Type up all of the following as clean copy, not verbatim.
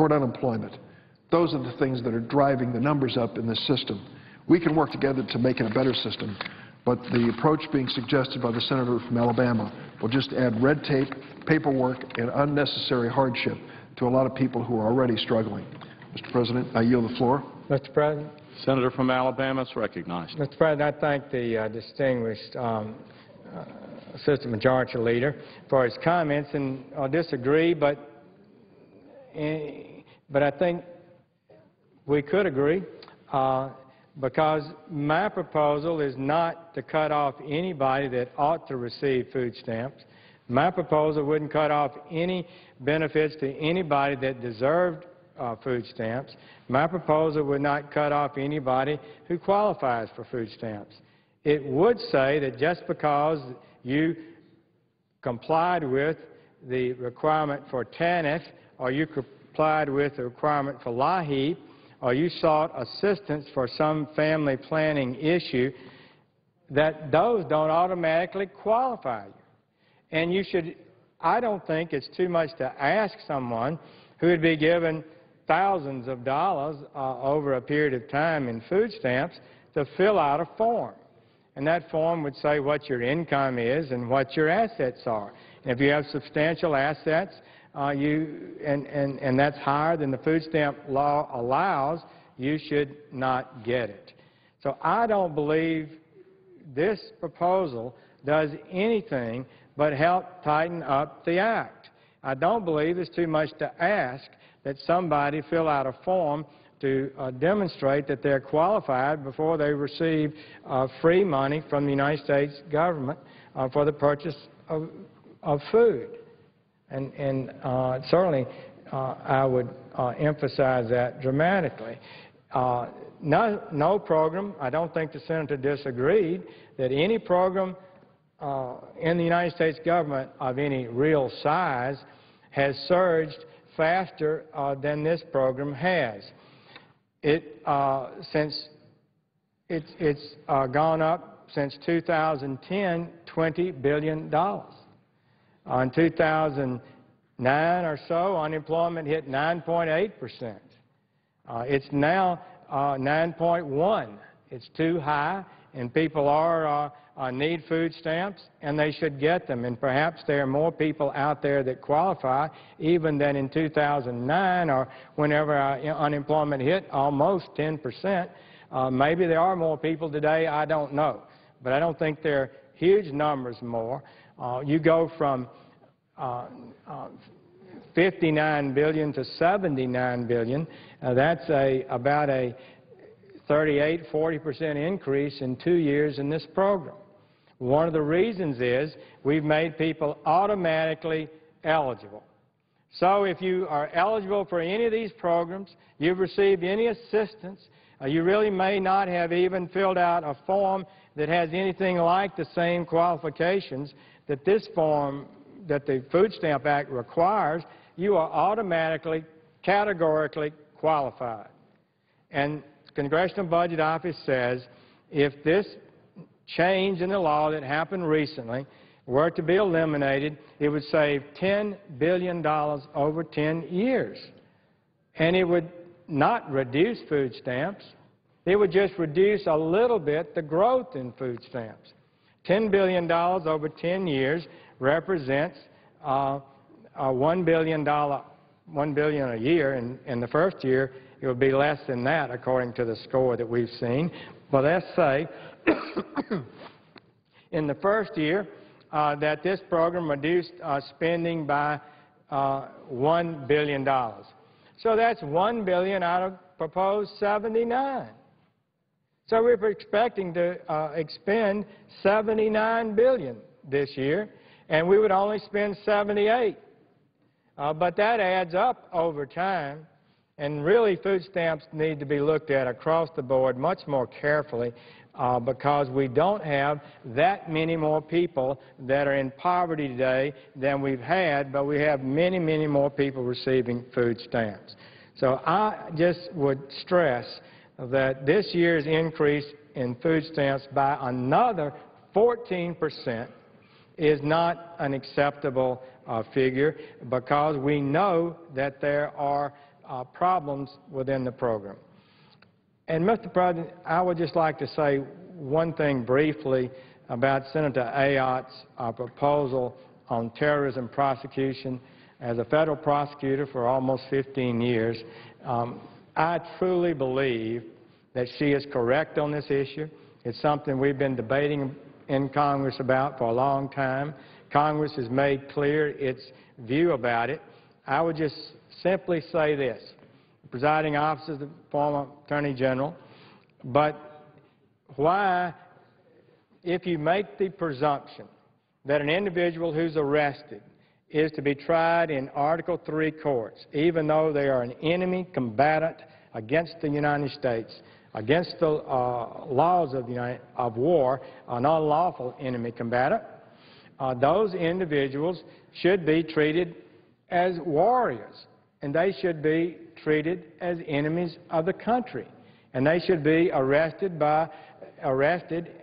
toward unemployment. Those are the things that are driving the numbers up in this system. We can work together to make it a better system, but the approach being suggested by the senator from Alabama will just add red tape, paperwork, and unnecessary hardship to a lot of people who are already struggling. Mr. President, I yield the floor. Mr. President. Senator from Alabama is recognized. Mr. President, I thank the distinguished Assistant Majority Leader for his comments, and I disagree, but I think we could agree because my proposal is not to cut off anybody that ought to receive food stamps. My proposal wouldn't cut off any benefits to anybody that deserved food stamps. My proposal would not cut off anybody who qualifies for food stamps. It would say that just because you complied with the requirement for TANF, or you complied with the requirement for LAHEAP, or you sought assistance for some family planning issue, that those don't automatically qualify you. And you should, I don't think it's too much to ask someone who would be given thousands of dollars over a period of time in food stamps to fill out a form. And that form would say what your income is and what your assets are. And if you have substantial assets and that's higher than the food stamp law allows, you should not get it. So I don't believe this proposal does anything but help tighten up the act. I don't believe it's too much to ask that somebody fill out a form to demonstrate that they're qualified before they receive free money from the United States government for the purchase of food. And certainly I would emphasize that dramatically. No program, I don't think the Senator disagreed, that any program in the United States government of any real size has surged faster than this program has. Since it's gone up since 2010, $20 billion. In 2009 or so, unemployment hit 9.8%. It's now 9.1. It's too high, and people need food stamps, and they should get them. And perhaps there are more people out there that qualify even than in 2009 or whenever unemployment hit almost 10%. Maybe there are more people today, I don't know. But I don't think there are huge numbers more. You go from 59 billion to 79 billion. That's about a 38–40% increase in 2 years in this program. One of the reasons is we've made people automatically eligible. So if you are eligible for any of these programs, you've received any assistance, you really may not have even filled out a form that has anything like the same qualifications that this form, that the Food Stamp Act requires, you are automatically, categorically qualified. And the Congressional Budget Office says if this change in the law that happened recently were to be eliminated, it would save $10 billion over 10 years. And it would not reduce food stamps. It would just reduce a little bit the growth in food stamps. $10 billion over 10 years represents $1 billion a year. In the first year, it would be less than that, according to the score that we've seen. But let's say in the first year that this program reduced spending by $1 billion. So that's $1 billion out of proposed 79. So we're expecting to expend $79 billion this year, and we would only spend 78. But that adds up over time, and really food stamps need to be looked at across the board much more carefully because we don't have that many more people that are in poverty today than we've had, but we have many, many more people receiving food stamps. So I just would stress that this year's increase in food stamps by another 14% is not an acceptable figure because we know that there are problems within the program. And, Mr. President, I would just like to say one thing briefly about Senator Ayotte's proposal on terrorism prosecution. As a federal prosecutor for almost 15 years, I truly believe that she is correct on this issue. It's something we've been debating in Congress about for a long time. Congress has made clear its view about it. I would just simply say this. The presiding officer is the former Attorney General, but why, if you make the presumption that an individual who's arrested is to be tried in Article III courts, even though they are an enemy combatant against the United States, against the laws of war, an unlawful enemy combatant, those individuals should be treated as warriors, and they should be treated as enemies of the country, and they should be arrested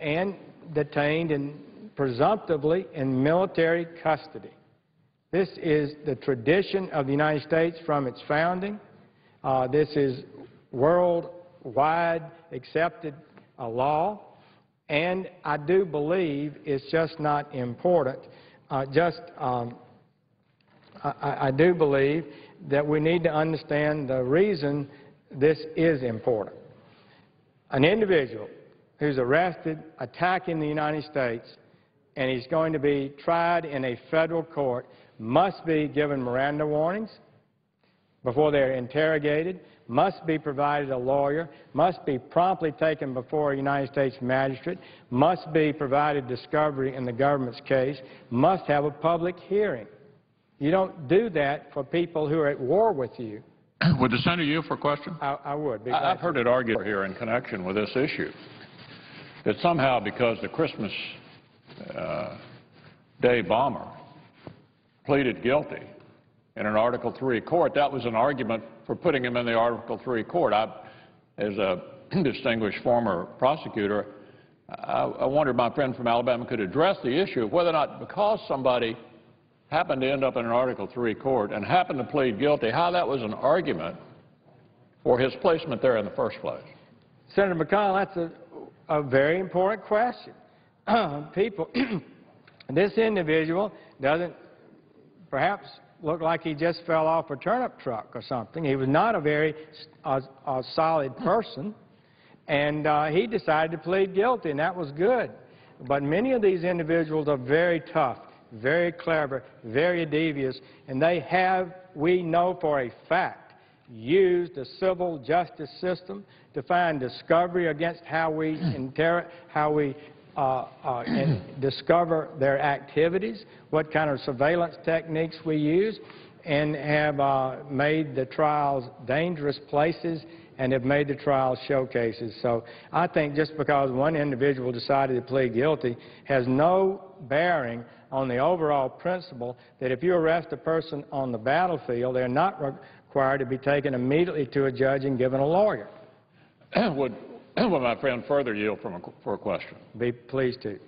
and detained presumptively in military custody. This is the tradition of the United States from its founding. This is worldwide accepted law, and I do believe it's just not important. I do believe that we need to understand the reason this is important. An individual who's arrested attacking the United States and he's going to be tried in a federal court must be given Miranda warnings before they're interrogated, must be provided a lawyer, must be promptly taken before a United States magistrate, must be provided discovery in the government's case, must have a public hearing. You don't do that for people who are at war with you. Would the Senator yield for a question? I would. I've heard it argued here in connection with this issue that somehow because the Christmas Day bomber pleaded guilty in an Article III court, that was an argument for putting him in the Article III court. As a distinguished former prosecutor, I wondered if my friend from Alabama could address the issue of whether or not because somebody happened to end up in an Article III court and happened to plead guilty, how that was an argument for his placement there in the first place. Senator McConnell, that's a very important question. This individual doesn't perhaps look like he just fell off a turnip truck or something. He was not a very solid person, and he decided to plead guilty, and that was good. But many of these individuals are very tough, very clever, very devious, and they have, we know for a fact, used the civil justice system to find discovery against how we discover their activities, what kind of surveillance techniques we use, and have made the trials dangerous places and have made the trials showcases. So I think just because one individual decided to plead guilty has no bearing on the overall principle that if you arrest a person on the battlefield, they're not required to be taken immediately to a judge and given a lawyer. Would my friend further yield for a question? Be pleased to.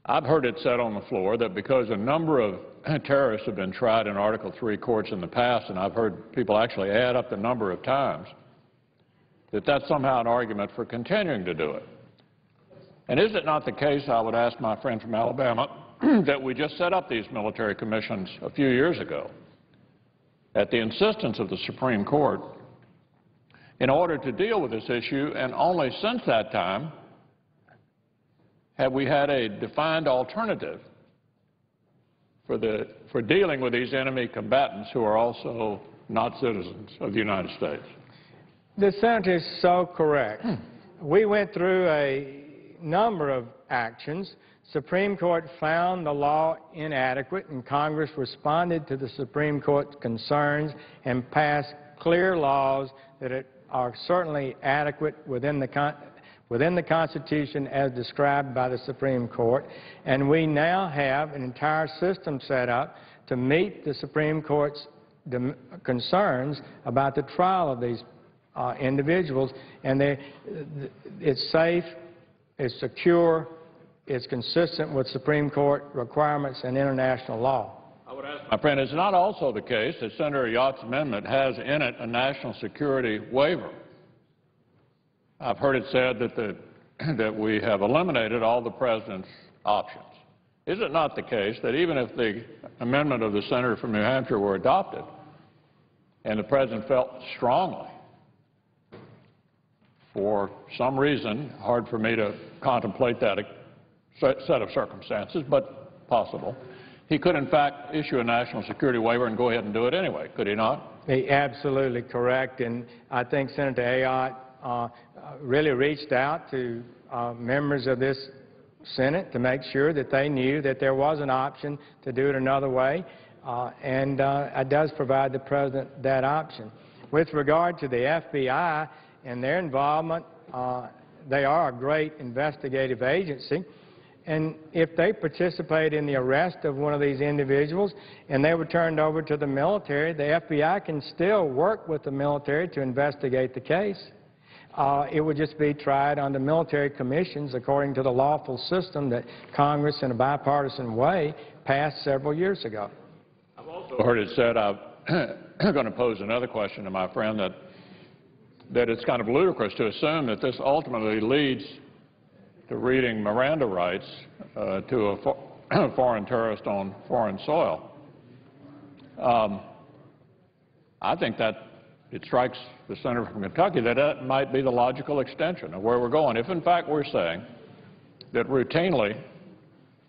I've heard it said on the floor that because a number of terrorists have been tried in Article III courts in the past, and I've heard people actually add up the number of times, that that's somehow an argument for continuing to do it. And is it not the case, I would ask my friend from Alabama, that we just set up these military commissions a few years ago at the insistence of the Supreme Court in order to deal with this issue, and only since that time have we had a defined alternative for dealing with these enemy combatants who are also not citizens of the United States? The Senator is so correct. We went through a number of actions. Supreme Court found the law inadequate, and Congress responded to the Supreme Court's concerns and passed clear laws that are certainly adequate within the Constitution as described by the Supreme Court. And we now have an entire system set up to meet the Supreme Court's concerns about the trial of these individuals. And it's safe, it's secure, it's consistent with Supreme Court requirements and international law. I would ask My friend, it's not also the case that Senator Yacht's amendment has in it a national security waiver. I've heard it said that we have eliminated all the president's options. Is it not the case that even if the amendment of the senator from New Hampshire were adopted and the president felt strongly, for some reason, hard for me to contemplate that set of circumstances, but possible, he could in fact issue a national security waiver and go ahead and do it anyway, could he not? Absolutely correct, and I think Senator Ayotte really reached out to members of this Senate to make sure that they knew that there was an option to do it another way, and it does provide the president that option. With regard to the FBI and their involvement, they are a great investigative agency, and if they participate in the arrest of one of these individuals and they were turned over to the military, the FBI can still work with the military to investigate the case. It would just be tried under military commissions according to the lawful system that Congress, in a bipartisan way, passed several years ago. I've also heard it said, I'm going to pose another question to my friend, that it's kind of ludicrous to assume that this ultimately leads to reading Miranda rights to a foreign terrorist on foreign soil. I think that it strikes the senator from Kentucky that that might be the logical extension of where we're going. If, in fact, we're saying that routinely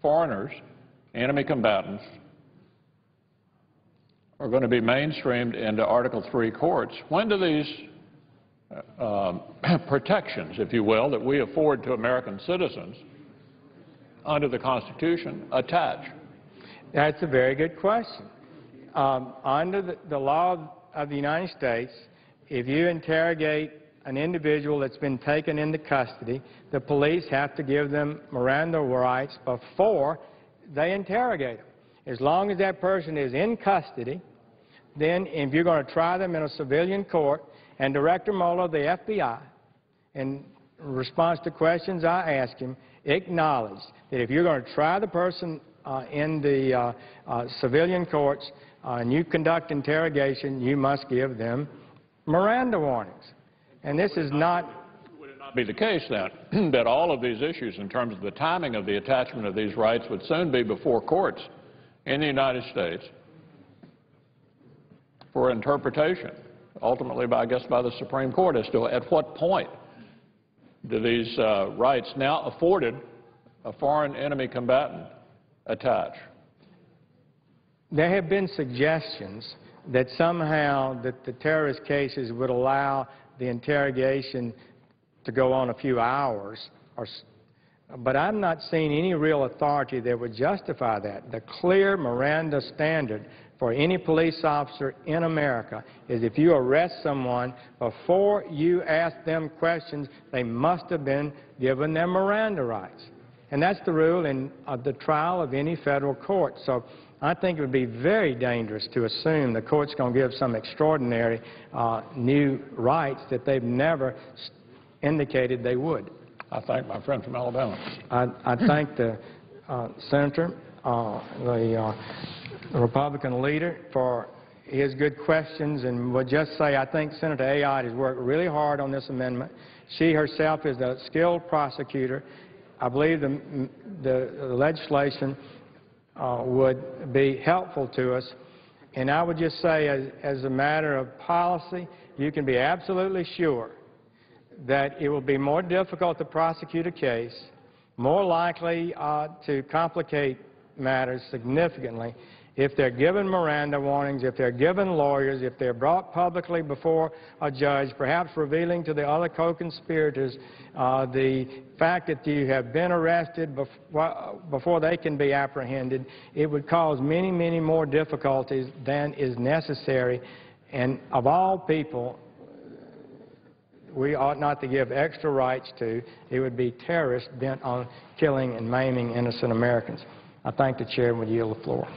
foreigners, enemy combatants, are going to be mainstreamed into Article III courts, when do these protections, if you will, that we afford to American citizens under the Constitution attach? That's a very good question. Under the law of the United States, if you interrogate an individual that's been taken into custody, the police have to give them Miranda rights before they interrogate them. As long as that person is in custody, then if you're going to try them in a civilian court, and Director Mueller of the FBI, in response to questions I asked him, acknowledged that if you're going to try the person in the civilian courts and you conduct interrogation, you must give them Miranda warnings. And this is not... Would it not be the case, then, that all of these issues in terms of the timing of the attachment of these rights would soon be before courts in the United States for interpretation, ultimately, I guess, by the Supreme Court, as to at what point do these rights now afforded a foreign enemy combatant attach? There have been suggestions that somehow that the terrorist cases would allow the interrogation to go on a few hours, but I've not seen any real authority that would justify that. The clear Miranda standard for any police officer in America is if you arrest someone, before you ask them questions, they must have been given their Miranda rights. And that's the rule in the trial of any federal court. So I think it would be very dangerous to assume the court's going to give some extraordinary new rights that they've never indicated they would. I thank my friend from Alabama. I thank the Senator, the Republican leader, for his good questions, and would just say I think Senator Ayotte has worked really hard on this amendment. She herself is a skilled prosecutor. I believe the legislation would be helpful to us. And I would just say, as a matter of policy, you can be absolutely sure that it will be more difficult to prosecute a case, more likely to complicate matters significantly if they're given Miranda warnings, if they're given lawyers, if they're brought publicly before a judge, perhaps revealing to the other co-conspirators the fact that you have been arrested before they can be apprehended. It would cause many, many more difficulties than is necessary. And of all people, we ought not to give extra rights to. It would be terrorists bent on killing and maiming innocent Americans. I thank the chair and would yield the floor.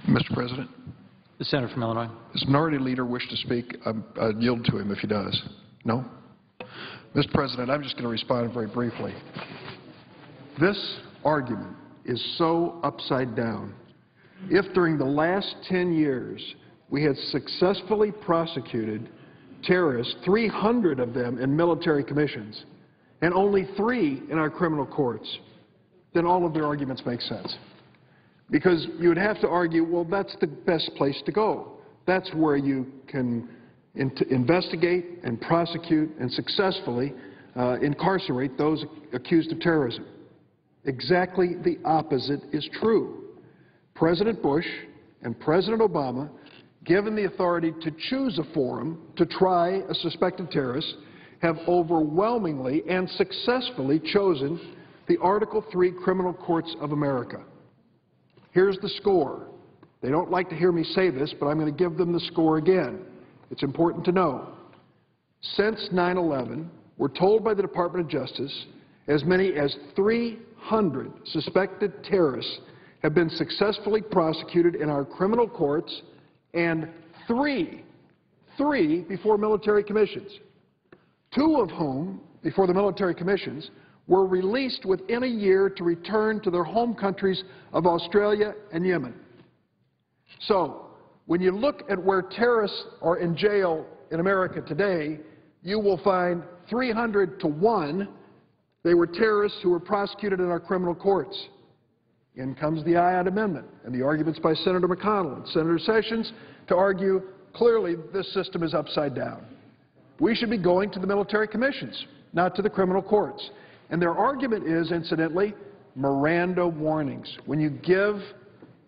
Mr. President, The senator from Illinois. does the minority leader wish to speak? I yield to him if he does. No? Mr. President, I'm just going to respond very briefly. This argument is so upside down. If during the last 10 years we had successfully prosecuted terrorists, 300 of them in military commissions, and only 3 in our criminal courts, then all of their arguments make sense. Because you would have to argue, well, that's the best place to go. That's where you can investigate and prosecute and successfully incarcerate those accused of terrorism. Exactly the opposite is true. President Bush and President Obama, given the authority to choose a forum to try a suspected terrorist, have overwhelmingly and successfully chosen the Article III Criminal Courts of America. Here's the score. They don't like to hear me say this, but I'm going to give them the score again. It's important to know. Since 9/11, we're told by the Department of Justice as many as 300 suspected terrorists have been successfully prosecuted in our criminal courts, and three before military commissions, 2 of whom, before the military commissions, were released within a year to return to their home countries of Australia and Yemen. So, when you look at where terrorists are in jail in America today, you will find 300 to 1 they were terrorists who were prosecuted in our criminal courts. In comes the IOD Amendment and the arguments by Senator McConnell and Senator Sessions to argue clearly this system is upside down. We should be going to the military commissions, not to the criminal courts. And their argument is, incidentally, Miranda warnings. When you give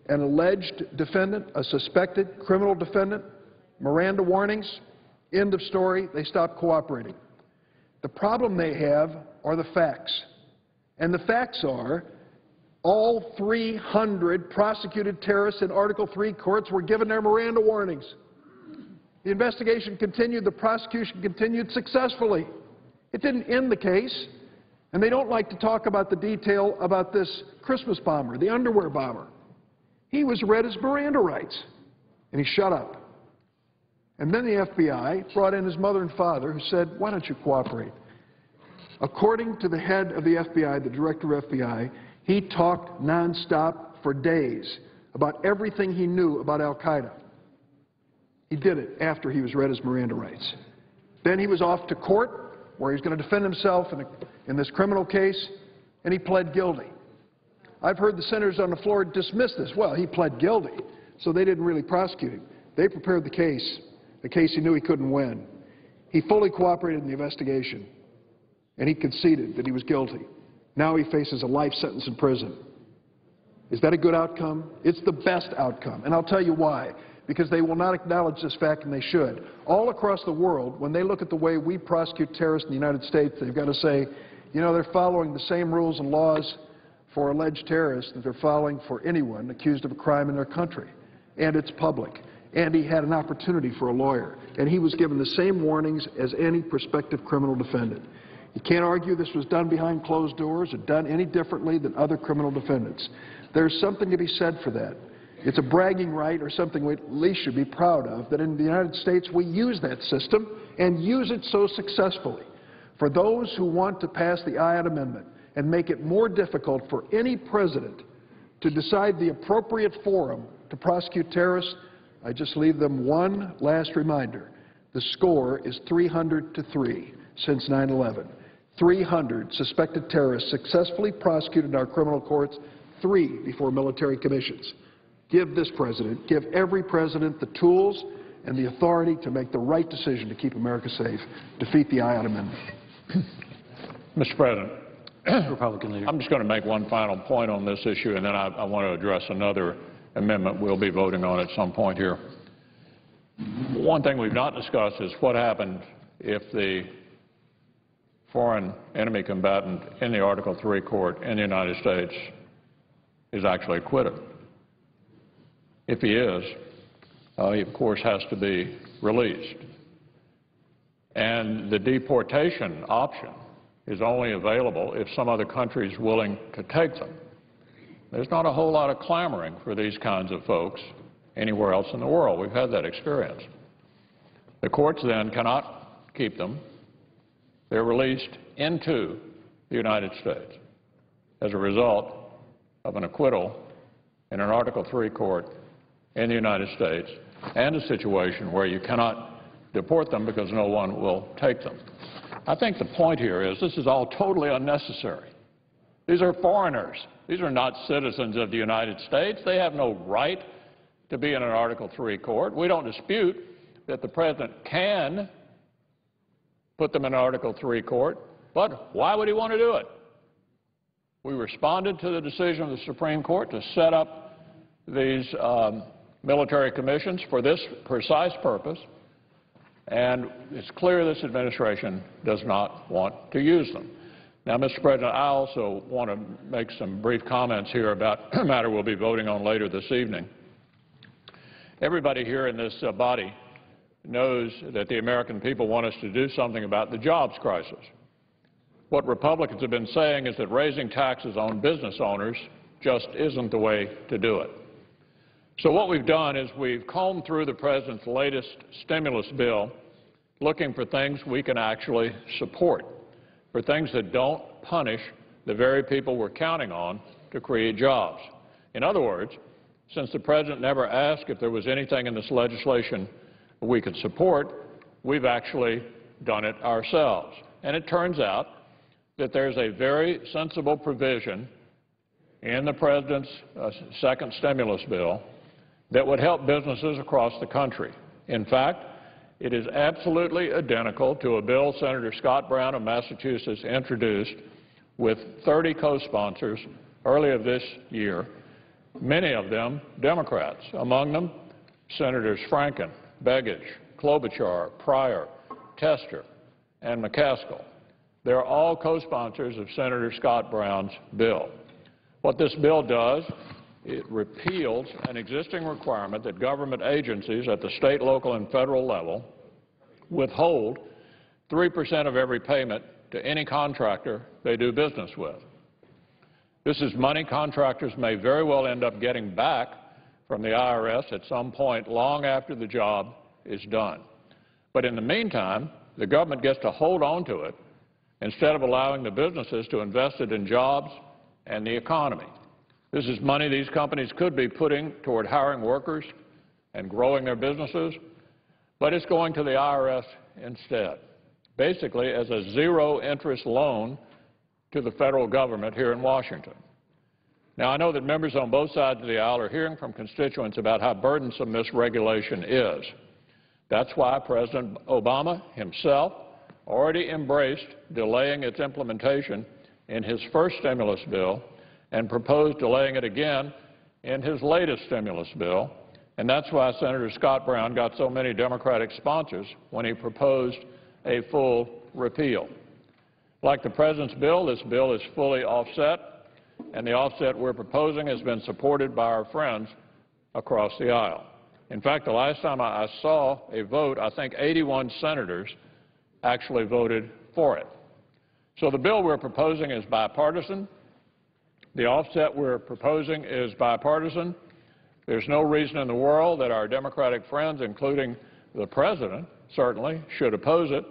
an alleged defendant, a suspected criminal defendant, Miranda warnings, end of story, they stop cooperating. The problem they have are the facts. And the facts are all 300 prosecuted terrorists in Article III courts were given their Miranda warnings. The investigation continued, the prosecution continued successfully. It didn't end the case. And they don't like to talk about the detail about this Christmas bomber, the underwear bomber. He was read his Miranda rights, and he shut up. And then the FBI brought in his mother and father, who said, why don't you cooperate? According to the head of the FBI, the director of FBI, he talked nonstop for days about everything he knew about al-Qaeda. He did it after he was read his Miranda rights. Then he was off to court, where he was going to defend himself in this criminal case, and he pled guilty. I've heard the senators on the floor dismiss this. Well, he pled guilty, so they didn't really prosecute him. They prepared the case he knew he couldn't win. He fully cooperated in the investigation, and he conceded that he was guilty. Now he faces a life sentence in prison. Is that a good outcome? It's the best outcome, and I'll tell you why. Because they will not acknowledge this fact, and they should. All across the world, when they look at the way we prosecute terrorists in the United States, they've got to say, you know, they're following the same rules and laws for alleged terrorists that they're following for anyone accused of a crime in their country. And it's public. And he had an opportunity for a lawyer. And he was given the same warnings as any prospective criminal defendant. You can't argue this was done behind closed doors or done any differently than other criminal defendants. There's something to be said for that. It's a bragging right, or something we at least should be proud of, that in the United States we use that system and use it so successfully. For those who want to pass the IOD Amendment and make it more difficult for any president to decide the appropriate forum to prosecute terrorists, I just leave them one last reminder. The score is 300 to 3 since 9/11. 300 suspected terrorists successfully prosecuted in our criminal courts, 3 before military commissions. Give this president, give every president the tools and the authority to make the right decision to keep America safe. Defeat the IOD Amendment. Mr. President, Republican leader. I'm just going to make one final point on this issue, and then I want to address another amendment we'll be voting on at some point here. One thing we've not discussed is what happened if the foreign enemy combatant in the Article III court in the United States is actually acquitted. If he is, he of course has to be released. And the deportation option is only available if some other country is willing to take them. There's not a whole lot of clamoring for these kinds of folks anywhere else in the world. We've had that experience. The courts then cannot keep them. They're released into the United States. as a result of an acquittal in an Article III court in the United States and a situation where you cannot deport them because no one will take them. I think the point here is this is all totally unnecessary. These are foreigners. These are not citizens of the United States. They have no right to be in an Article III court. We don't dispute that the President can put them in Article III court, but why would he want to do it? We responded to the decision of the Supreme Court to set up these military commissions for this precise purpose, and it's clear this administration does not want to use them. Now, Mr. President, I also want to make some brief comments here about a matter we'll be voting on later this evening. Everybody here in this body knows that the American people want us to do something about the jobs crisis. What Republicans have been saying is that raising taxes on business owners just isn't the way to do it. So what we've done is we've combed through the President's latest stimulus bill looking for things we can actually support, for things that don't punish the very people we're counting on to create jobs. In other words, since the President never asked if there was anything in this legislation we could support, we've actually done it ourselves. And it turns out that there's a very sensible provision in the President's second stimulus bill that would help businesses across the country. In fact, it is absolutely identical to a bill Senator Scott Brown of Massachusetts introduced with 30 co-sponsors earlier this year, many of them Democrats, among them Senators Franken, Begich, Klobuchar, Pryor, Tester, and McCaskill. They're all co-sponsors of Senator Scott Brown's bill. What this bill does, it repeals an existing requirement that government agencies at the state, local, and federal level withhold 3% of every payment to any contractor they do business with. This is money contractors may very well end up getting back from the IRS at some point long after the job is done. But in the meantime, the government gets to hold on to it instead of allowing the businesses to invest it in jobs and the economy. This is money these companies could be putting toward hiring workers and growing their businesses, but it's going to the IRS instead, basically as a zero-interest loan to the federal government here in Washington. Now, I know that members on both sides of the aisle are hearing from constituents about how burdensome this regulation is. That's why President Obama himself already embraced delaying its implementation in his first stimulus bill and proposed delaying it again in his latest stimulus bill, and that's why Senator Scott Brown got so many Democratic sponsors when he proposed a full repeal. Like the President's bill, this bill is fully offset, and the offset we're proposing has been supported by our friends across the aisle. In fact, the last time I saw a vote, I think 81 senators actually voted for it. So the bill we're proposing is bipartisan. The offset we're proposing is bipartisan. There's no reason in the world that our Democratic friends, including the President, certainly, should oppose it.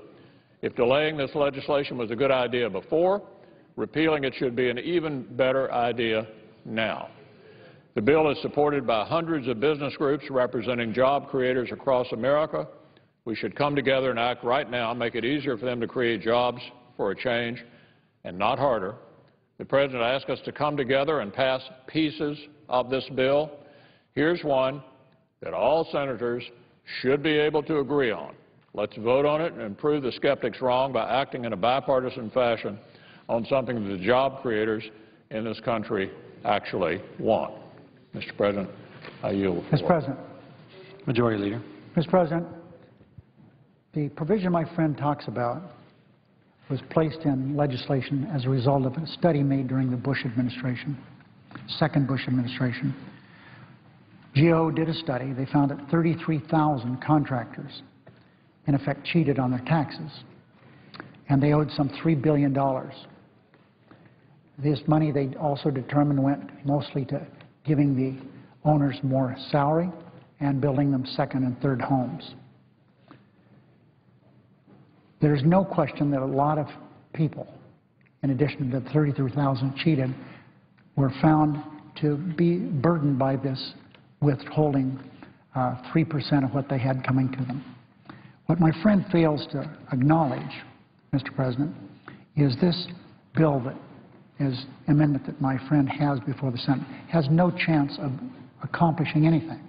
If delaying this legislation was a good idea before, repealing it should be an even better idea now. The bill is supported by hundreds of business groups representing job creators across America. We should come together and act right now, make it easier for them to create jobs for a change and not harder. The President asked us to come together and pass pieces of this bill. Here's one that all senators should be able to agree on. Let's vote on it and prove the skeptics wrong by acting in a bipartisan fashion on something that the job creators in this country actually want. Mr. President, I yield the floor. Mr. President. Majority Leader. Mr. President, the provision my friend talks about was placed in legislation as a result of a study made during the Bush administration, second Bush administration. GAO did a study. They found that 33,000 contractors, in effect, cheated on their taxes, and they owed some $3 billion. This money, they also determined, went mostly to giving the owners more salary and building them second and third homes. There's no question that a lot of people, in addition to the 33,000 cheated, were found to be burdened by this withholding 3% of what they had coming to them. What my friend fails to acknowledge, Mr. President, is this bill that is amendment that my friend has before the Senate has no chance of accomplishing anything.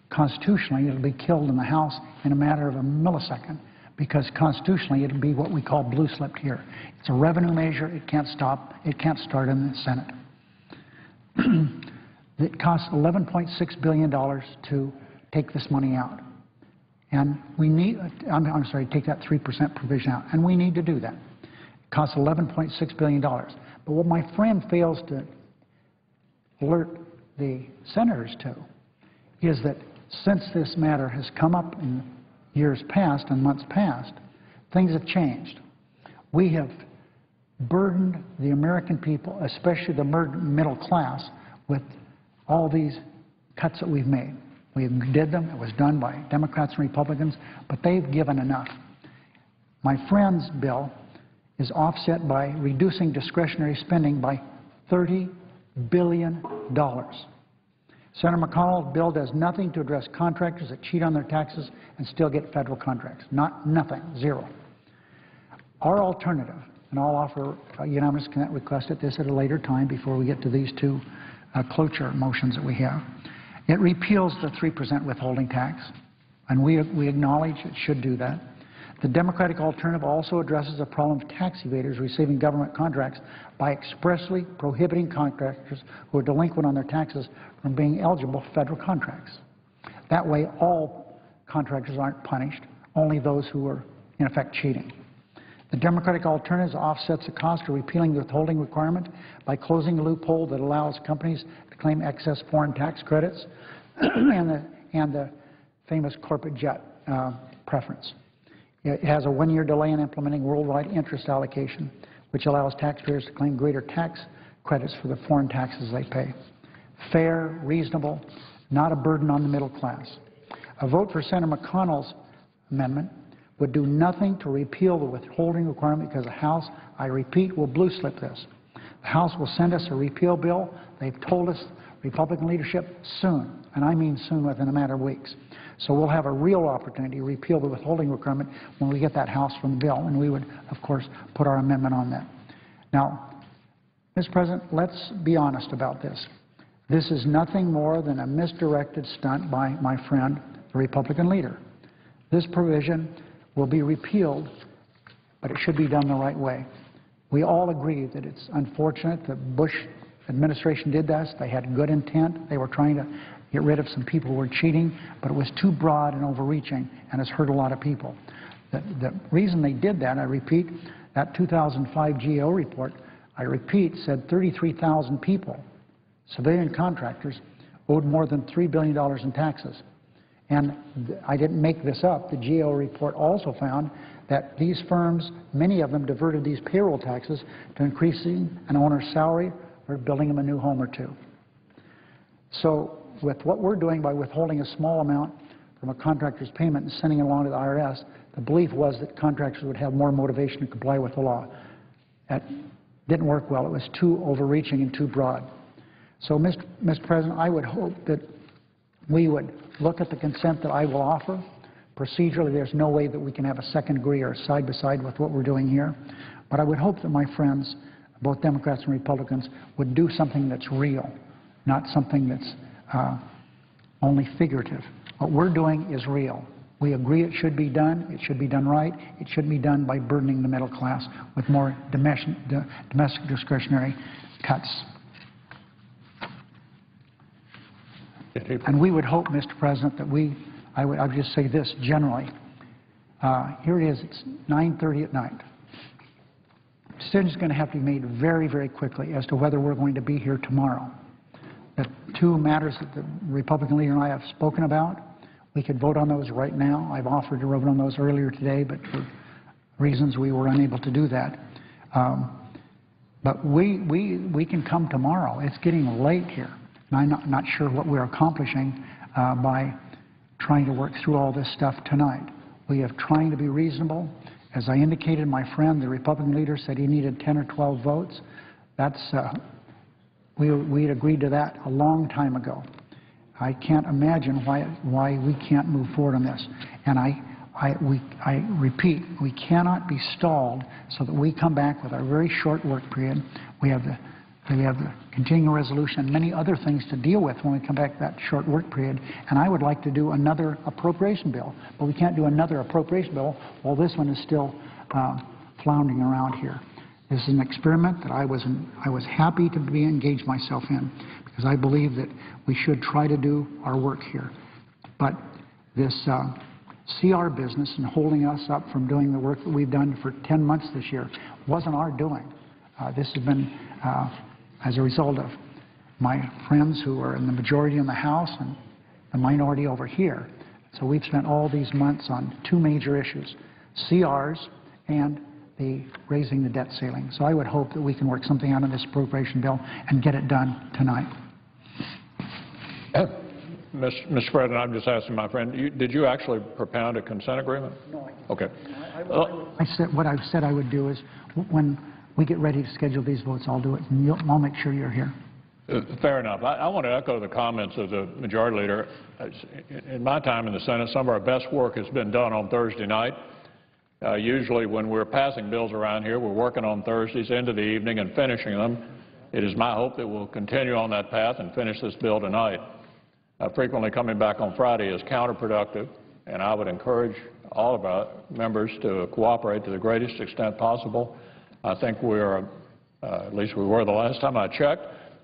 Constitutionally, it'll be killed in the House in a matter of a millisecond, because constitutionally it'll be what we call blue-slipped here. It's a revenue measure. It can't stop. It can't start in the Senate. It costs $11.6 billion to take this money out. And we need, I'm sorry, take that 3% provision out. And we need to do that. It costs $11.6 billion. But what my friend fails to alert the senators to is that since this matter has come up in years past and months past, things have changed. We have burdened the American people, especially the middle class, with all these cuts that we've made. We did them. It was done by Democrats and Republicans, but they've given enough. My friend's bill is offset by reducing discretionary spending by $30 billion. Senator McConnell's bill does nothing to address contractors that cheat on their taxes and still get federal contracts. Nothing, zero. Our alternative, and I'll offer a unanimous consent request at this at a later time before we get to these two cloture motions that we have. It repeals the 3% withholding tax, and we acknowledge it should do that. The Democratic alternative also addresses the problem of tax evaders receiving government contracts by expressly prohibiting contractors who are delinquent on their taxes from being eligible for federal contracts. That way, all contractors aren't punished, only those who are, in effect, cheating. The Democratic alternative offsets the cost of repealing the withholding requirement by closing a loophole that allows companies to claim excess foreign tax credits and the famous corporate jet preference. It has a one-year delay in implementing worldwide interest allocation, which allows taxpayers to claim greater tax credits for the foreign taxes they pay. Fair, reasonable, not a burden on the middle class. A vote for Senator McConnell's amendment would do nothing to repeal the withholding requirement because the House, I repeat, will blue slip this. The House will send us a repeal bill. They've told us, Republican leadership, soon, and I mean soon, within a matter of weeks. So we'll have a real opportunity to repeal the withholding requirement when we get that House from the bill, and we would, of course, put our amendment on that. Now, Mr. President, let's be honest about this. This is nothing more than a misdirected stunt by my friend, the Republican leader. This provision will be repealed, but it should be done the right way. We all agree that it's unfortunate the Bush administration did this. They had good intent. They were trying to get rid of some people who were cheating, but it was too broad and overreaching, and it's hurt a lot of people. The reason they did that, I repeat, that 2005 GAO report, I repeat, said 33,000 people, civilian contractors, owed more than $3 billion in taxes. And I didn't make this up. The GAO report also found that these firms, many of them diverted these payroll taxes to increasing an owner's salary or building them a new home or two. So with what we're doing by withholding a small amount from a contractor's payment and sending it along to the IRS, the belief was that contractors would have more motivation to comply with the law. That didn't work well. It was too overreaching and too broad. So, Mr. President, I would hope that we would look at the consent that I will offer. Procedurally, there's no way that we can have a second degree or side by side with what we're doing here. But I would hope that my friends, both Democrats and Republicans, would do something that's real, not something that's only figurative. What we're doing is real. We agree it should be done. It should be done right. It shouldn't be done by burdening the middle class with more domestic discretionary cuts. And we would hope, Mr. President, that I would just say this generally. Here it is. It's 9:30 at night. Decision is going to have to be made very, very quickly as to whether we're going to be here tomorrow. The two matters that the Republican leader and I have spoken about, we could vote on those right now. I've offered to vote on those earlier today, but for reasons we were unable to do that. But we can come tomorrow. It's getting late here. And I'm not sure what we're accomplishing by trying to work through all this stuff tonight. We are trying to be reasonable. As I indicated, my friend, the Republican leader, said he needed 10 or 12 votes. That's We had agreed to that a long time ago. I can't imagine why we can't move forward on this. And I repeat, we cannot be stalled so that we come back with our very short work period. We have the continuing resolution and many other things to deal with when we come back to that short work period. And I would like to do another appropriation bill, but we can't do another appropriation bill while this one is still floundering around here. This is an experiment that I was happy to be engaged myself in because I believe that we should try to do our work here. But this CR business and holding us up from doing the work that we've done for 10 months this year wasn't our doing. This has been as a result of my friends who are in the majority in the House and the minority over here. So we've spent all these months on two major issues, CRs and raising the debt ceiling. So I would hope that we can work something out in this appropriation bill and get it done tonight. Mr. President, I'm just asking my friend, did you actually propound a consent agreement? No, I didn't. Okay. What I said I would do is when we get ready to schedule these votes, I'll do it, and I'll make sure you're here. Fair enough. I want to echo the comments of the Majority Leader. In my time in the Senate, some of our best work has been done on Thursday night. Usually when we're passing bills around here, we're working on Thursdays into the evening and finishing them. It is my hope that we'll continue on that path and finish this bill tonight. Frequently coming back on Friday is counterproductive, and I would encourage all of our members to cooperate to the greatest extent possible. I think we're, at least we were the last time I checked,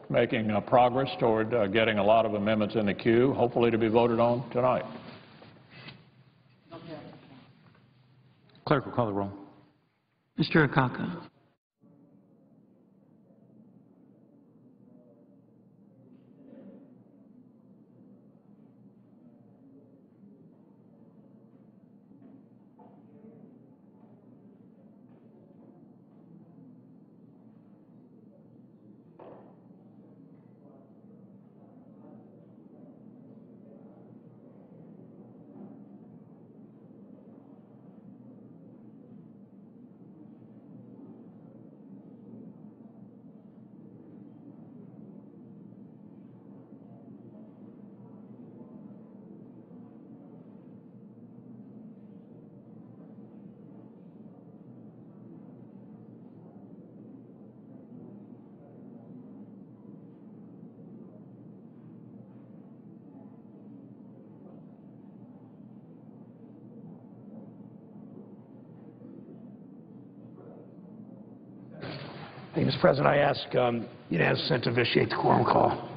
making progress toward getting a lot of amendments in the queue, hopefully to be voted on tonight. Clerk will call the roll. Mr. Akaka. Thank you, Mr. President. I ask unanimous consent to vitiate the quorum call.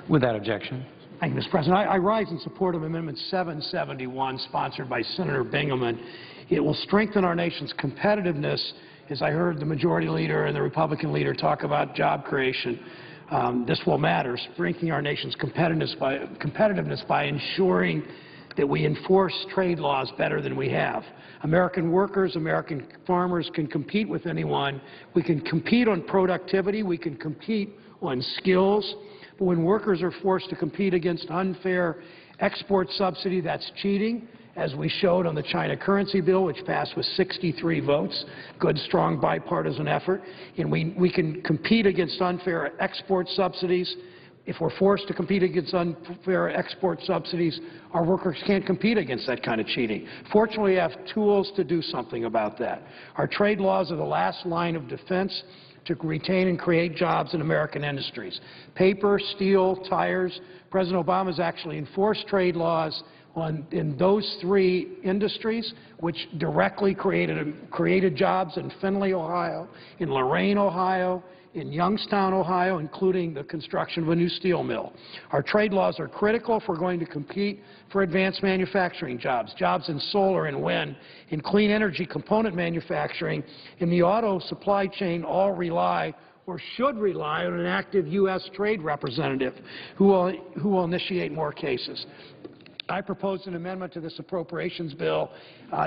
Without objection. Thank you, Mr. President. I rise in support of Amendment 771, sponsored by Senator Bingaman. It will strengthen our nation's competitiveness, as I heard the Majority Leader and the Republican Leader talk about job creation. This will matter, strengthening our nation's competitiveness by ensuring that we enforce trade laws better than we have. American workers, American farmers can compete with anyone. We can compete on productivity. We can compete on skills. But when workers are forced to compete against unfair export subsidy, that's cheating, as we showed on the China currency bill, which passed with 63 votes. Good, strong bipartisan effort. And we can compete against unfair export subsidies. If we're forced to compete against unfair export subsidies, our workers can't compete against that kind of cheating. Fortunately, we have tools to do something about that. Our trade laws are the last line of defense to retain and create jobs in American industries. Paper, steel, tires. President Obama has actually enforced trade laws in those three industries, which directly created jobs in Findlay, Ohio, in Lorain, Ohio, in Youngstown, Ohio, including the construction of a new steel mill. Our trade laws are critical if we're going to compete for advanced manufacturing jobs, jobs in solar and wind, in clean energy component manufacturing, in the auto supply chain. All rely or should rely on an active U.S. trade representative who will initiate more cases. I proposed an amendment to this appropriations bill,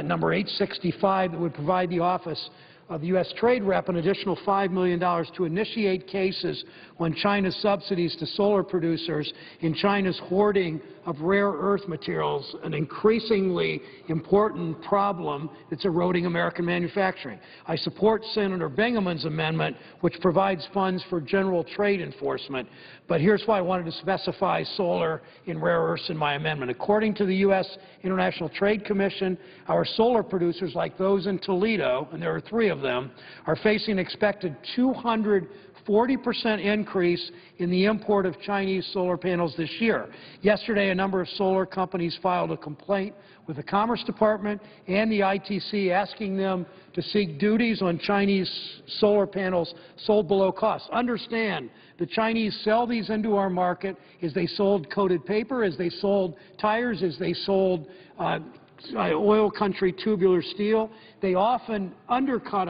number 865, that would provide the Office the U.S. Trade Rep an additional $5 million to initiate cases on China's subsidies to solar producers in China's hoarding of rare earth materials, an increasingly important problem that's eroding American manufacturing. I support Senator Bingaman's amendment, which provides funds for general trade enforcement. But here's why I wanted to specify solar in rare earths in my amendment. According to the U.S. International Trade Commission, our solar producers, like those in Toledo, and there are 3 of them, are facing an expected 240% increase in the import of Chinese solar panels this year. Yesterday, a number of solar companies filed a complaint with the Commerce Department and the ITC asking them to seek duties on Chinese solar panels sold below cost. Understand, the Chinese sell these into our market as they sold coated paper, as they sold tires, as they sold oil country tubular steel. They often undercut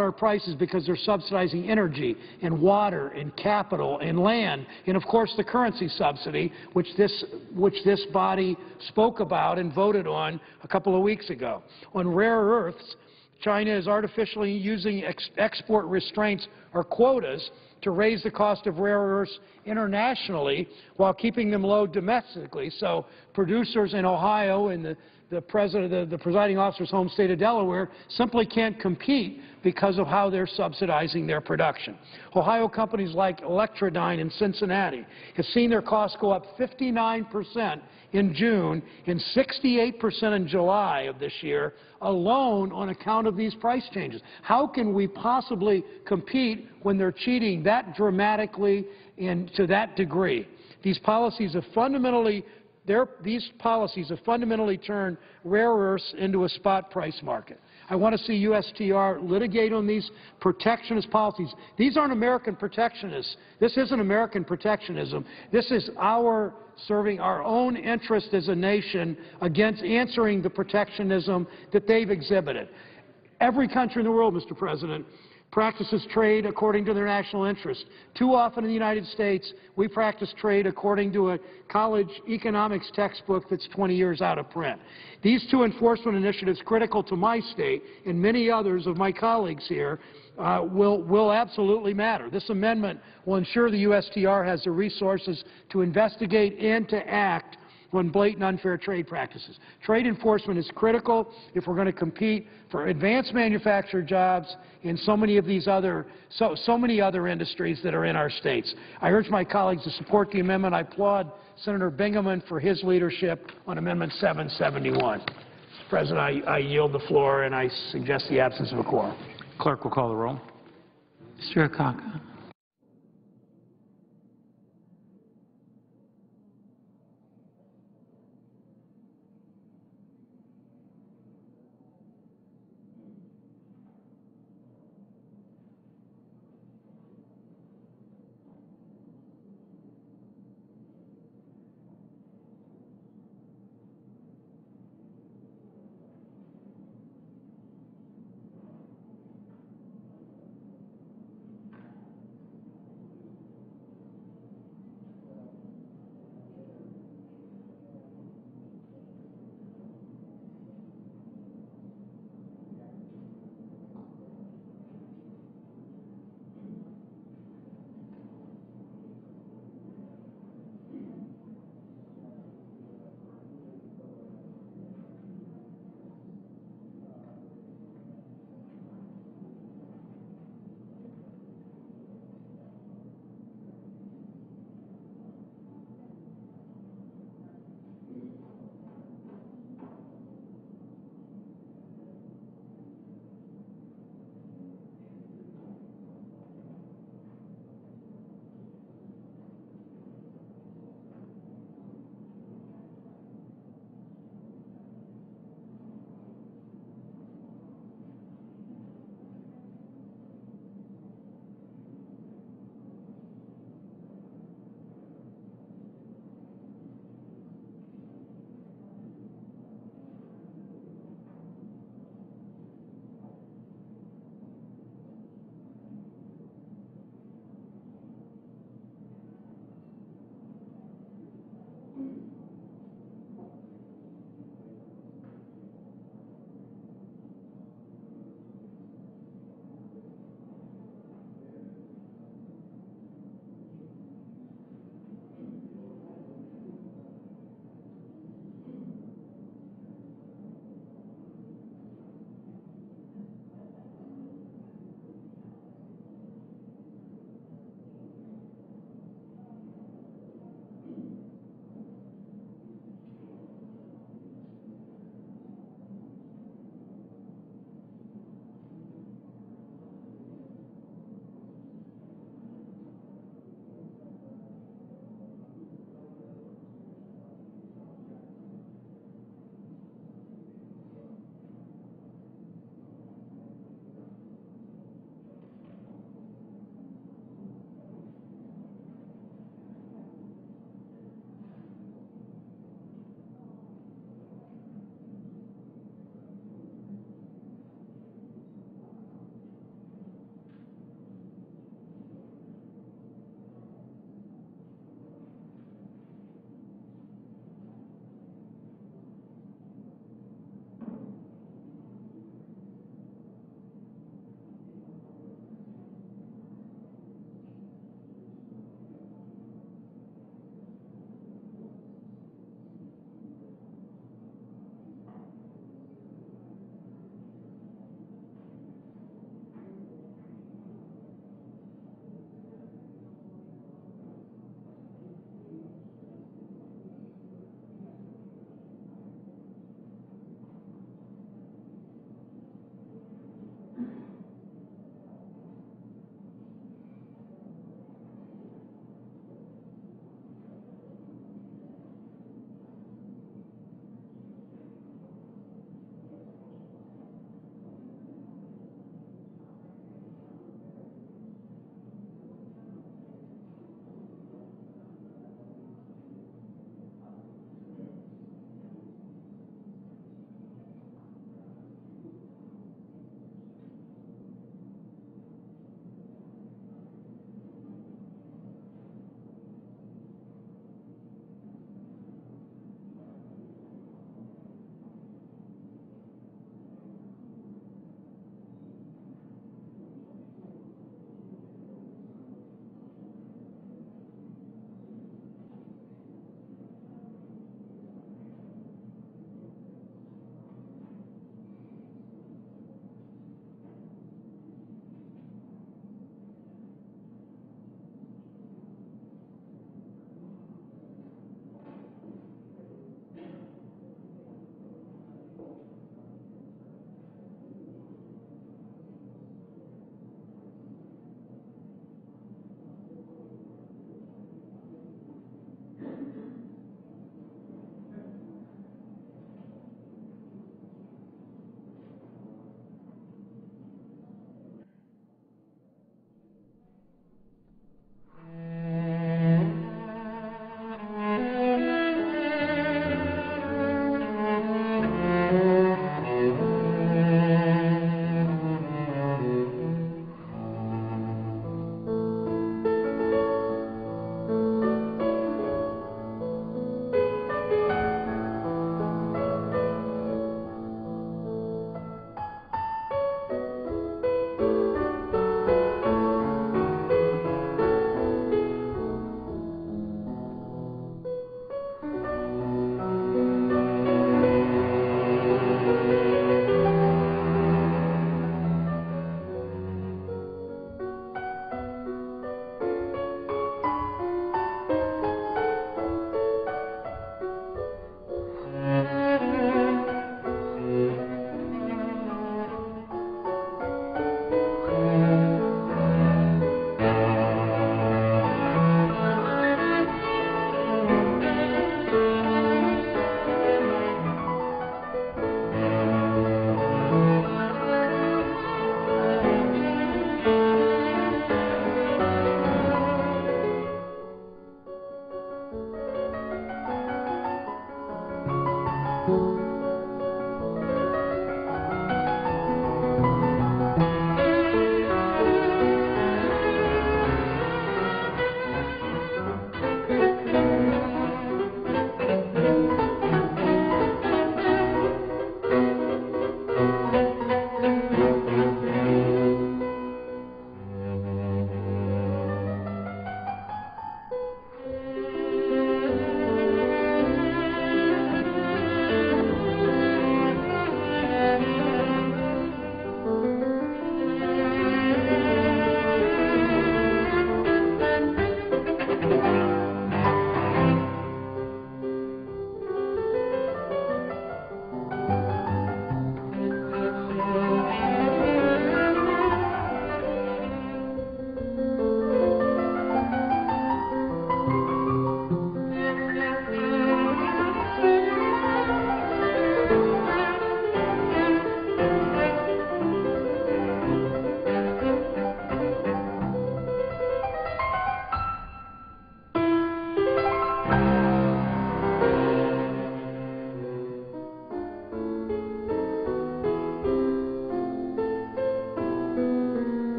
our prices because they're subsidizing energy and water and capital and land and, of course, the currency subsidy, which this body spoke about and voted on a couple of weeks ago. On rare earths, China is artificially using export restraints or quotas to raise the cost of rare earths internationally while keeping them low domestically. So producers in Ohio and the presiding officer's home state of Delaware simply can't compete because of how they're subsidizing their production. Ohio companies like Electrodyne in Cincinnati have seen their costs go up 59% in June and 68% in July of this year alone on account of these price changes. How can we possibly compete when they're cheating that dramatically and to that degree? These policies have fundamentally turned rare earths into a spot price market. I want to see USTR litigate on these protectionist policies. These aren't American protectionists. This isn't American protectionism. This is our serving our own interest as a nation against answering the protectionism that they've exhibited. Every country in the world, Mr. President, practices trade according to their national interest. Too often in the United States, we practice trade according to a college economics textbook that's 20 years out of print. These 2 enforcement initiatives critical to my state and many others of my colleagues here will absolutely matter. This amendment will ensure the USTR has the resources to investigate and to act on blatant unfair trade practices. Trade enforcement is critical if we're going to compete for advanced manufactured jobs in so many other industries that are in our states. I urge my colleagues to support the amendment. I applaud Senator Bingaman for his leadership on Amendment 771. Mr. President, I yield the floor and I suggest the absence of a quorum. Clerk will call the roll. Mr. Akaka.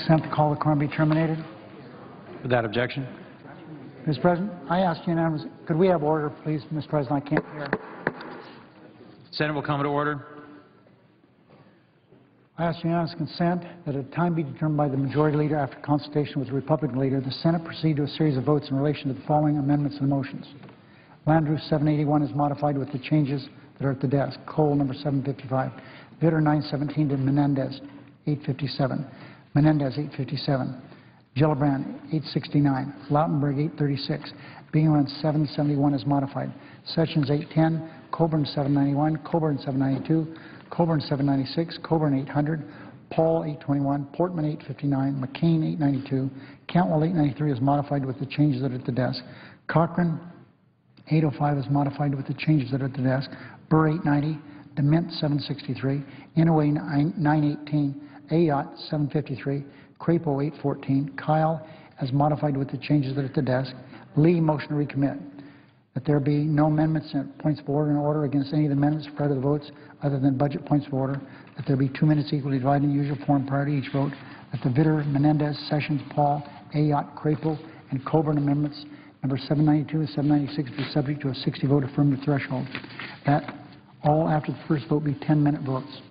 consent the call of the quorum be terminated? Without objection. Mr. President, I ask unanimous, could we have order, please, Mr. President? I can't hear. Senate will come to order. I ask unanimous consent that a time be determined by the majority leader after consultation with the Republican leader, the Senate proceed to a series of votes in relation to the following amendments and motions. Landrieu 781 is modified with the changes that are at the desk. Cole number 755. Vitter 917 to Menendez 857. Menendez 857. Gillibrand 869. Lautenberg 836. Bingaman 771 is modified. Sessions 810. Coburn 791. Coburn 792. Coburn 796. Coburn 800. Paul 821. Portman 859. McCain 892. Cantwell 893 is modified with the changes that are at the desk. Cochran 805 is modified with the changes that are at the desk. Burr 890. DeMint 763. Inouye 918. Ayotte 753. Crapo 814. Kyle as modified with the changes that are at the desk. Lee motion to recommit. That there be no amendments and points of order in order against any of the amendments prior to the votes other than budget points of order. That there be 2 minutes equally divided in the usual form prior to each vote. That the Vitter, Menendez, Sessions, Paul, Ayotte, Crapo, and Coburn amendments number 792 and 796 be subject to a 60-vote affirmative threshold. That all after the first vote be 10-minute votes.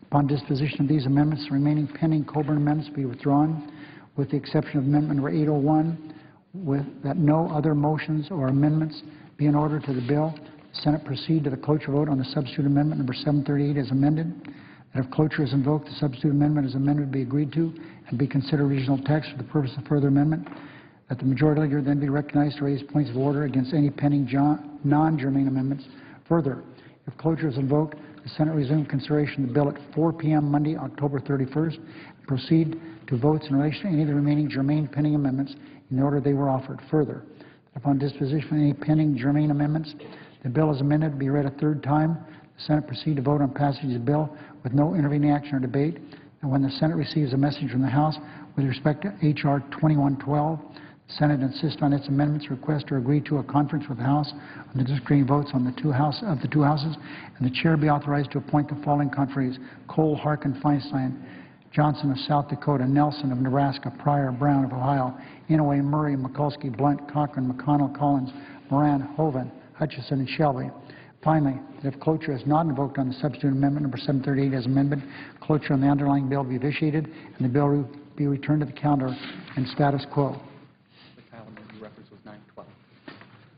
Upon disposition of these amendments, the remaining pending Coburn amendments be withdrawn, with the exception of amendment number 801, with that no other motions or amendments be in order to the bill. The Senate proceed to the cloture vote on the substitute amendment number 738 as amended. That if cloture is invoked, the substitute amendment as amended be agreed to and be considered regional text for the purpose of further amendment. That the majority leader then be recognized to raise points of order against any pending non-germane amendments. Further, if cloture is invoked, the Senate resume consideration of the bill at 4 p.m. Monday, October 31st, and proceed to votes in relation to any of the remaining germane pending amendments in the order they were offered. Further, upon disposition of any pending germane amendments, the bill as amended be read a third time. The Senate proceed to vote on passage of the bill with no intervening action or debate. And when the Senate receives a message from the House with respect to H.R. 2112, the Senate insists on its amendments, request or agree to a conference with the House on the disagreeing votes on the two houses, and the chair be authorized to appoint the following conferees: Cole, Harkin, Feinstein, Johnson of South Dakota, Nelson of Nebraska, Pryor, Brown of Ohio, Inouye, Murray, Mikulski, Blunt, Cochran, McConnell, Collins, Moran, Hoven, Hutchison, and Shelby. Finally, that if cloture is not invoked on the substitute amendment number 738 as amended, cloture on the underlying bill be vitiated and the bill be returned to the calendar in status quo.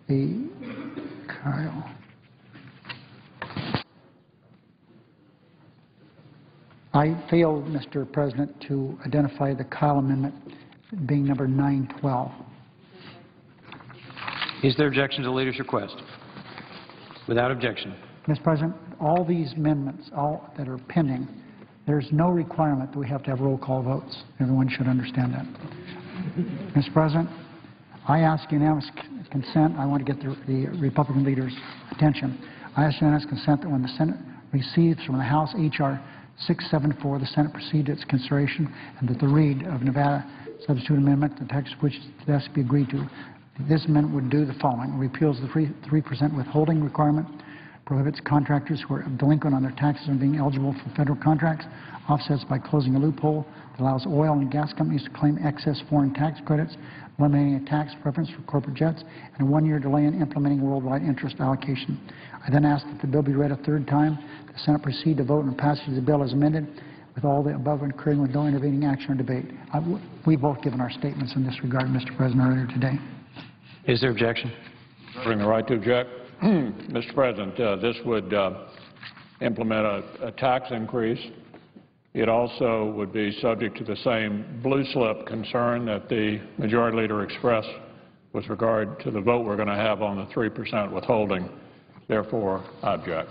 The Kyle. I failed, Mr. President, to identify the Kyle amendment being number 912. Is there objection to the leader's request? Without objection. Mr. President, all these amendments, all that are pending, there's no requirement that we have to have roll call votes. Everyone should understand that. Mr. President, I ask unanimous consent. I want to get the Republican leader's attention. I ask unanimous consent that when the Senate receives from the House H.R. 674, the Senate proceed to its consideration, and that the read of Nevada substitute amendment, the text of which has to be agreed to. This amendment would do the following: repeals the 3% withholding requirement, prohibits contractors who are delinquent on their taxes from being eligible for federal contracts, offsets by closing a loophole that allows oil and gas companies to claim excess foreign tax credits, eliminating a tax preference for corporate jets, and a 1-year delay in implementing worldwide interest allocation. I then ask that the bill be read a third time. The Senate proceed to vote on passage of the bill as amended, with all the above occurring with no intervening action or debate. We've both given our statements in this regard, Mr. President, earlier today. Is there objection? Bring the right to object. Mr. President, this would implement a tax increase. It also would be subject to the same blue slip concern that the majority leader expressed with regard to the vote we're going to have on the 3% withholding. Therefore, I object.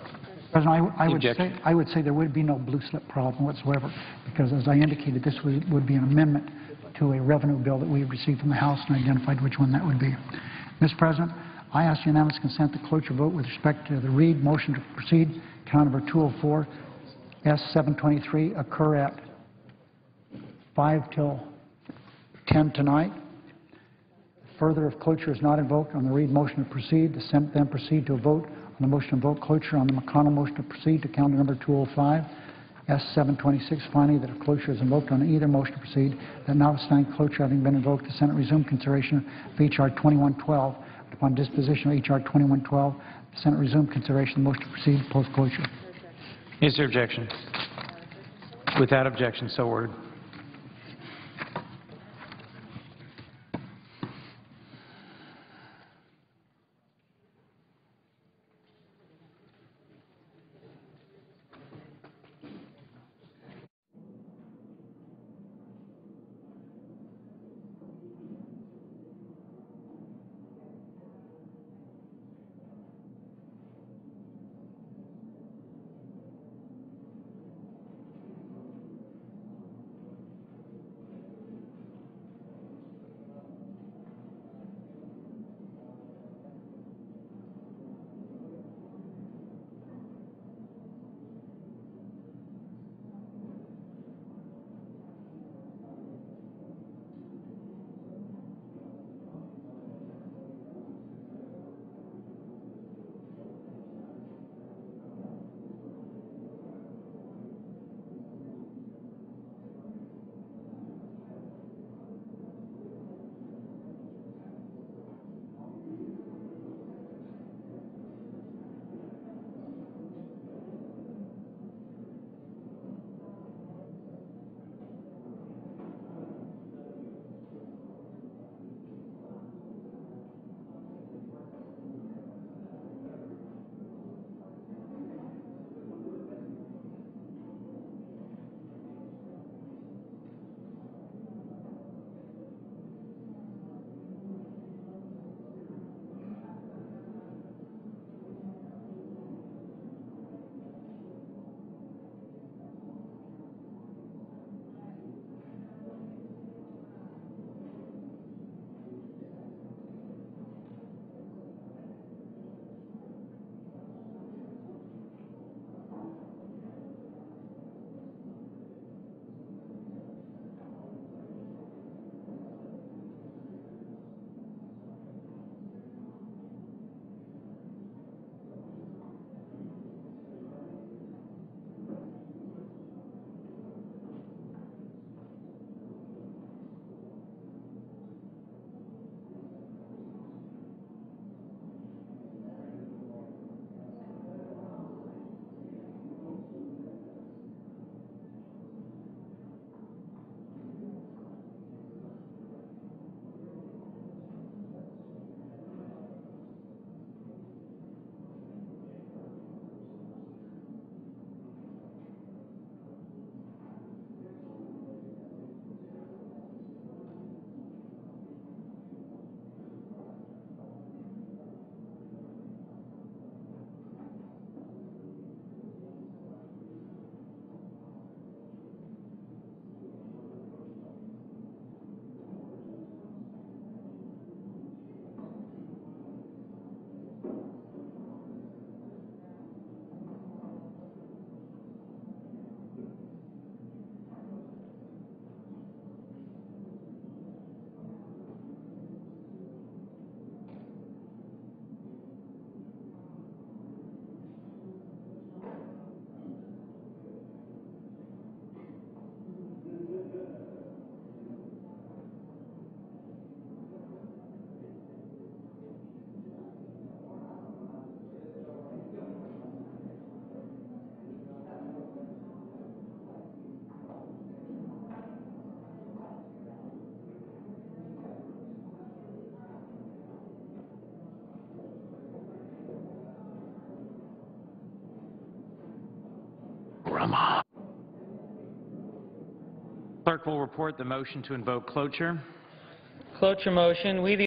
President, I would say there would be no blue slip problem whatsoever, because as I indicated, this would be an amendment to a revenue bill that we received from the House and identified which one that would be. Mr. President, I ask unanimous consent to cloture vote with respect to the Reid motion to proceed, count number 204, S723, occur at 5 till 10 tonight. Further, if cloture is not invoked on the Reid motion to proceed, the Senate then proceed to a vote on the motion to invoke cloture on the McConnell motion to proceed to count number 205. S-726, finding that if cloture is invoked on either motion to proceed, that notwithstanding cloture having been invoked, the Senate resume consideration of H.R. 2112. Upon disposition of H.R. 2112, the Senate resume consideration of the motion to proceed post-cloture. Is there objection? Without objection, so ordered. Clerk will report the motion to invoke cloture. Cloture motion. We, the